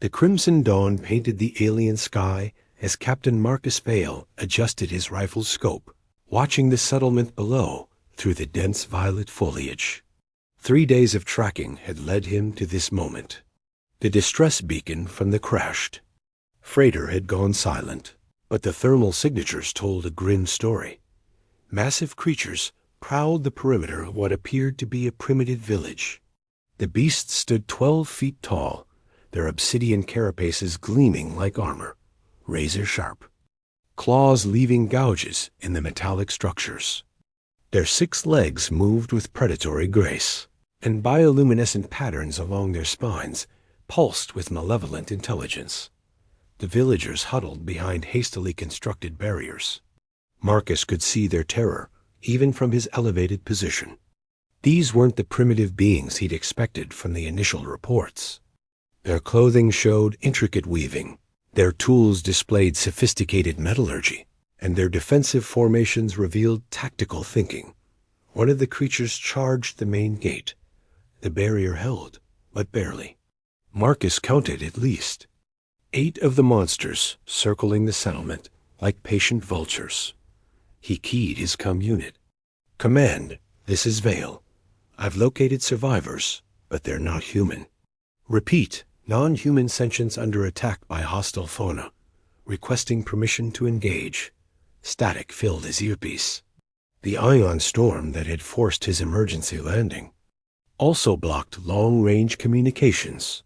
The crimson dawn painted the alien sky as Captain Marcus Vale adjusted his rifle's scope, watching the settlement below through the dense violet foliage. 3 days of tracking had led him to this moment. The distress beacon from the crashed freighter had gone silent, but the thermal signatures told a grim story. Massive creatures prowled the perimeter of what appeared to be a primitive village. The beasts stood 12 feet tall, their obsidian carapaces gleaming like armor, razor-sharp, claws leaving gouges in the metallic structures. Their 6 legs moved with predatory grace, and bioluminescent patterns along their spines pulsed with malevolent intelligence. The villagers huddled behind hastily constructed barriers. Marcus could see their terror, even from his elevated position. These weren't the primitive beings he'd expected from the initial reports. Their clothing showed intricate weaving, their tools displayed sophisticated metallurgy, and their defensive formations revealed tactical thinking. One of the creatures charged the main gate. The barrier held, but barely. Marcus counted at least 8 of the monsters circling the settlement like patient vultures. He keyed his unit. "Command, this is Vale. I've located survivors, but they're not human. Repeat, non-human sentience under attack by hostile fauna. Requesting permission to engage." Static filled his earpiece. The ion storm that had forced his emergency landing also blocked long-range communications.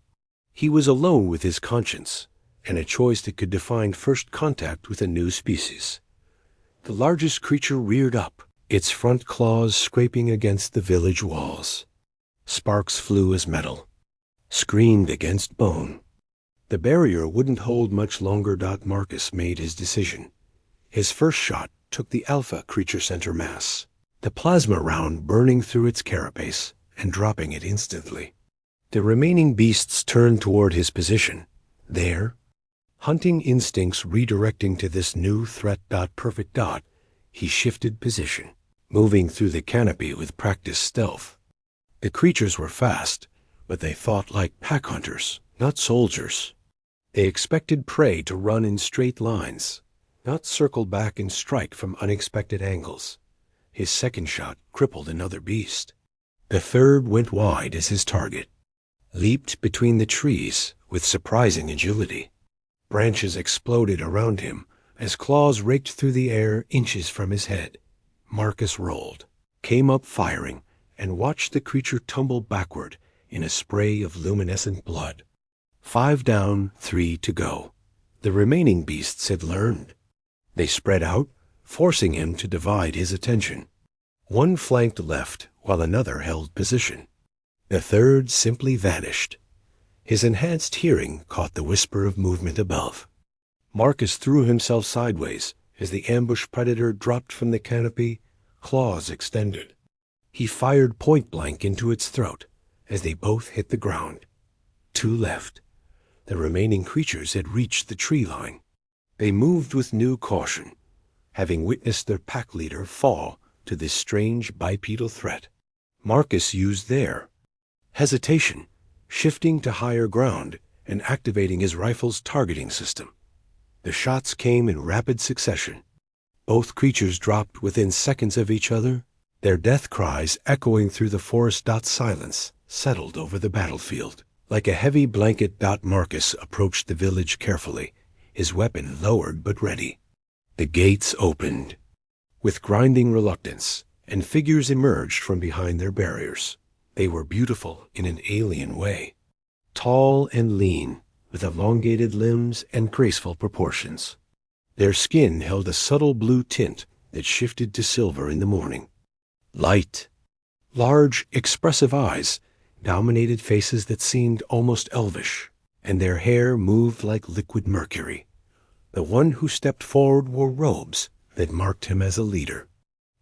He was alone with his conscience, and a choice that could define first contact with a new species. The largest creature reared up, its front claws scraping against the village walls. Sparks flew as metal, screamed against bone. The barrier wouldn't hold much longer. Marcus made his decision. His first shot took the alpha creature center mass, the plasma round burning through its carapace and dropping it instantly. The remaining beasts turned toward his position. There, hunting instincts redirecting to this new threat. Perfect. He shifted position, moving through the canopy with practiced stealth. The creatures were fast, but they fought like pack hunters, not soldiers. They expected prey to run in straight lines, not circle back and strike from unexpected angles. His second shot crippled another beast. The third went wide as his target, leaped between the trees with surprising agility. Branches exploded around him as claws raked through the air inches from his head. Marcus rolled, came up firing, and watched the creature tumble backward in a spray of luminescent blood. 5 down, 3 to go. The remaining beasts had learned. They spread out, forcing him to divide his attention. One flanked left while another held position. The third simply vanished. His enhanced hearing caught the whisper of movement above. Marcus threw himself sideways as the ambush predator dropped from the canopy, claws extended. He fired point-blank into its throat as they both hit the ground. 2 left. The remaining creatures had reached the tree line. They moved with new caution, having witnessed their pack leader fall to this strange bipedal threat. Marcus used their hesitation, shifting to higher ground and activating his rifle's targeting system. The shots came in rapid succession. Both creatures dropped within seconds of each other, their death cries echoing through the forest. Silence settled over the battlefield. Like a heavy blanket. Marcus approached the village carefully, his weapon lowered but ready. The gates opened with grinding reluctance, and figures emerged from behind their barriers. They were beautiful in an alien way, tall and lean, with elongated limbs and graceful proportions. Their skin held a subtle blue tint that shifted to silver in the morning. Light, large, expressive eyes dominated faces that seemed almost elvish, and their hair moved like liquid mercury. The one who stepped forward wore robes that marked him as a leader.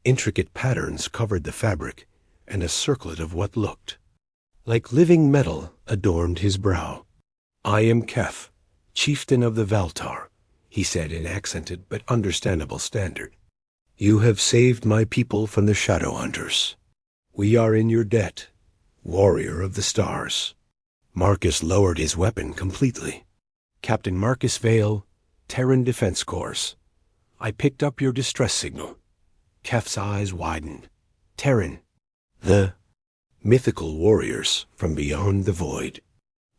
Intricate patterns covered the fabric, and a circlet of what looked like living metal adorned his brow. "I am Kef, Chieftain of the Valtar," he said in accented but understandable standard. "You have saved my people from the shadow hunters. We are in your debt, warrior of the stars." Marcus lowered his weapon completely. Captain Marcus Vale, Terran Defense Course. I picked up your distress signal. Kef's eyes widened. Terran. The mythical warriors from beyond the void.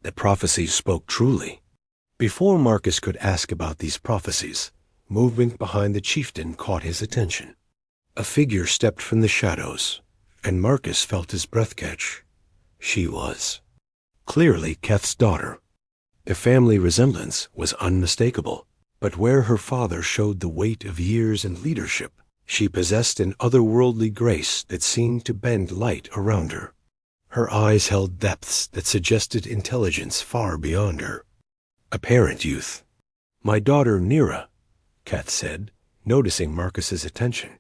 The prophecies spoke truly. Before Marcus could ask about these prophecies, movement behind the chieftain caught his attention. A figure stepped from the shadows, and Marcus felt his breath catch. She was clearly Kef's daughter. The family resemblance was unmistakable, but where her father showed the weight of years and leadership, she possessed an otherworldly grace that seemed to bend light around her. Her eyes held depths that suggested intelligence far beyond her. Apparent youth. My daughter Nira, Keth said, noticing Marcus's attention.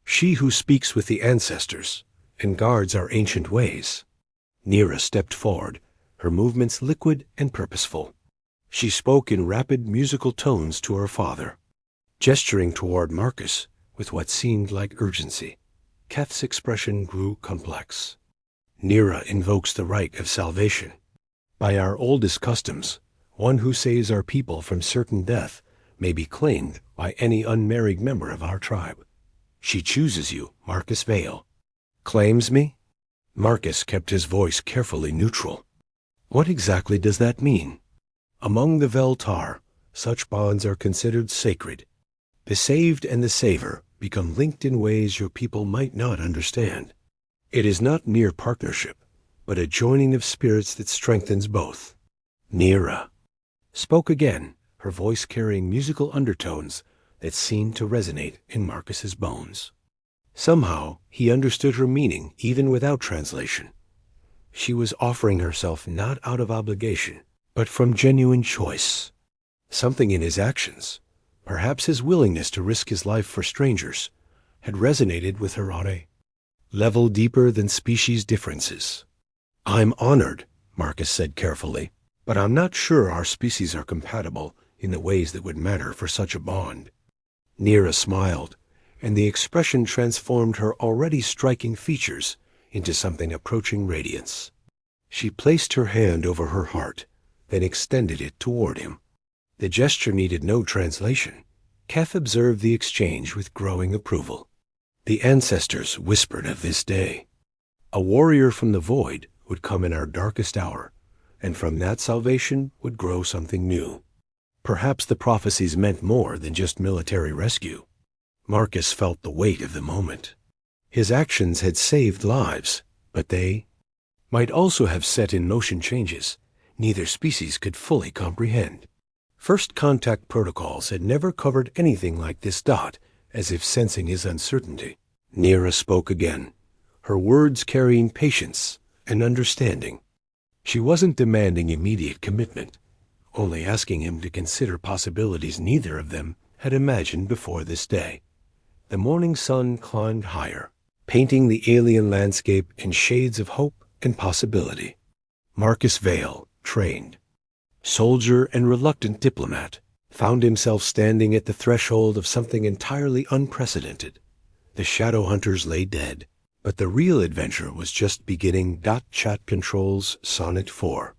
She who speaks with the ancestors and guards our ancient ways. Nira stepped forward, her movements liquid and purposeful. She spoke in rapid musical tones to her father, gesturing toward Marcus with what seemed like urgency. Keth's expression grew complex. Nira invokes the right of salvation. By our oldest customs, one who saves our people from certain death may be claimed by any unmarried member of our tribe. She chooses you, Marcus Vale. Claims me? Marcus kept his voice carefully neutral. What exactly does that mean? Among the Veltar, such bonds are considered sacred. The saved and the saver become linked in ways your people might not understand. It is not mere partnership, but a joining of spirits that strengthens both. Nira spoke again, her voice carrying musical undertones that seemed to resonate in Marcus's bones. Somehow, he understood her meaning even without translation. She was offering herself not out of obligation, but from genuine choice. Something in his actions, perhaps his willingness to risk his life for strangers, had resonated with her on a level deeper than species differences. I'm honored, Marcus said carefully, but I'm not sure our species are compatible in the ways that would matter for such a bond. Nira smiled, and the expression transformed her already striking features into something approaching radiance. She placed her hand over her heart, then extended it toward him. The gesture needed no translation. Keth observed the exchange with growing approval. The ancestors whispered of this day. A warrior from the void would come in our darkest hour, and from that salvation would grow something new. Perhaps the prophecies meant more than just military rescue. Marcus felt the weight of the moment. His actions had saved lives, but they might also have set in motion changes neither species could fully comprehend. First contact protocols had never covered anything like this. As if sensing his uncertainty, Nira spoke again, her words carrying patience and understanding. She wasn't demanding immediate commitment, only asking him to consider possibilities neither of them had imagined before this day. The morning sun climbed higher, painting the alien landscape in shades of hope and possibility. Marcus Vale, trained soldier and reluctant diplomat, found himself standing at the threshold of something entirely unprecedented. The shadow hunters lay dead, but the real adventure was just beginning. Chat controls Sonnet 4.